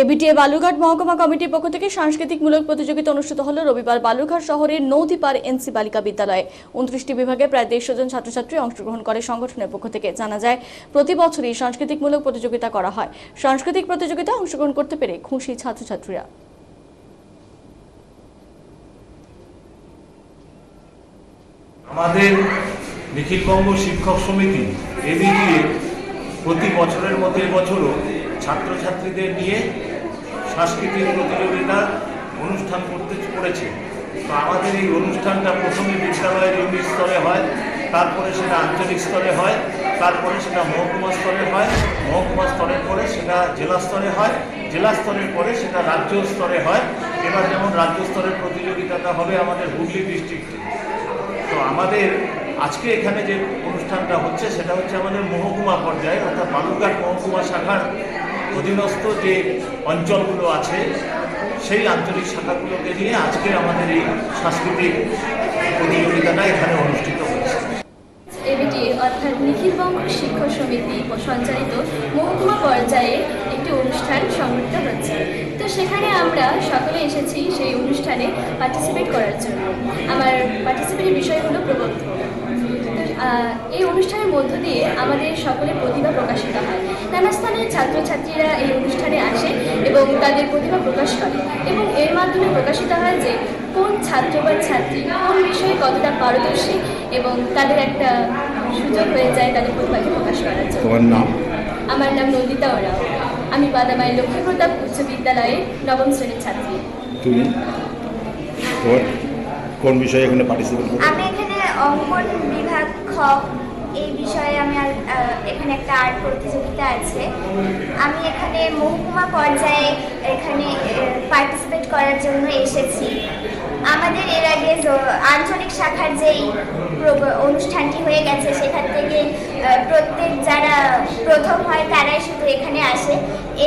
ABTA Balurghat মহকুমা কমিটির পক্ষ থেকে সাংস্কৃতিকমূলক প্রতিযোগিতা অনুষ্ঠিত হল রবিবার বালুরঘাট শহরের নদীপাড় এনসি বালিকা বিদ্যালয়ে। 29টি বিভাগে প্রায় 150 জন ছাত্রছাত্রী অংশগ্রহণ করে। সংগঠনের পক্ষ থেকে জানা যায়, প্রতি বছরই সাংস্কৃতিকমূলক প্রতিযোগিতা করা হয়। সাংস্কৃতিক প্রতিযোগিতায় অংশগ্রহণ করতে পেরে খুশি ছাত্রছাত্রীরা। আমাদের নিখিলবঙ্গ শিক্ষক সমিতি এবিটিএ প্রতি বছরের মতো এবছরও ছাত্রছাত্রীদের নিয়ে সাংস্কৃতিক প্রতিযোগিতা অনুষ্ঠান করতে করেছে। তো আমাদের এই অনুষ্ঠানটা প্রথমে বিদ্যালয়ের ইউনিট স্তরে হয়, তারপরে সেটা আঞ্চলিক স্তরে হয়, তারপরে সেটা মহকুমা স্তরে হয়, মহকুমা স্তরের পরে সেটা জেলা স্তরে হয়, জেলা স্তরের পরে সেটা রাজ্য স্তরে হয়। এবার যেমন রাজ্য স্তরের প্রতিযোগিতাটা হবে আমাদের হুগলি ডিস্ট্রিক্টে। তো আমাদের আজকে এখানে যে অনুষ্ঠানটা হচ্ছে সেটা হচ্ছে আমাদের মহকুমা পর্যায়ে, অর্থাৎ বালুরঘাট মহকুমা শাখার অধীনস্থ যে অঞ্চলগুলো আছে সেই আঞ্চলিক শাখাগুলোকে নিয়ে আজকে আমাদের এই সাংস্কৃতিক প্রতিযোগিতাটা এখানে অনুষ্ঠিত হচ্ছে। এবিটিএ অর্থাৎ নিখিলবঙ্গ শিক্ষক সমিতি সঞ্চালিত মহকুমা পর্যায়ে একটি অনুষ্ঠান সংগঠিত হচ্ছে। তো সেখানে আমরা সকলে এসেছি সেই অনুষ্ঠানে পার্টিসিপেট করার জন্য। আমার পার্টিসিপেটের বিষয় হলো প্রবন্ধ। এই অনুষ্ঠানের মধ্য দিয়ে আমাদের সকলের প্রতিভা প্রকাশিত হয়। নানা স্থানের ছাত্রছাত্রীরা এই অনুষ্ঠানে আসে এবং তাদের প্রতিভা প্রকাশ করে, এবং এর মাধ্যমে প্রকাশিত হয় যে কোন ছাত্র বা ছাত্রী কোন বিষয়ে কতটা পারদর্শী, এবং তাদের একটা সুযোগ হয়ে যায় তাদের প্রতিভাকে প্রকাশ করার জন্য। তোমার নাম? আমার নাম নন্দিতা ওরাও। আমি বাদামাই লক্ষ্মীপ্রতাপ উচ্চ বিদ্যালয়ের 9ম শ্রেণীর ছাত্রী। তুমি কোন বিষয়ে এখানে পার্টিসিপেট করছো? আমি এখানে অঙ্কন বিভাগ খ এই বিষয়ে আমি এখানে একটা আর্ট প্রতিযোগিতা আছে। আমি এখানে মহকুমা পর্যায়ে এখানে পার্টিসিপেট করার জন্য এসেছি। আমাদের এর আগে আঞ্চলিক শাখার যেই অনুষ্ঠানটি হয়ে গেছে সেখান থেকে প্রত্যেক যারা প্রথম হয় তারাই শুধু এখানে আসে।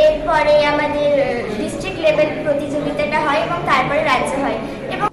এরপরে আমাদের ডিস্ট্রিক্ট লেভেল প্রতিযোগিতাটা হয় এবং তারপরে রাজ্য হয়। এবং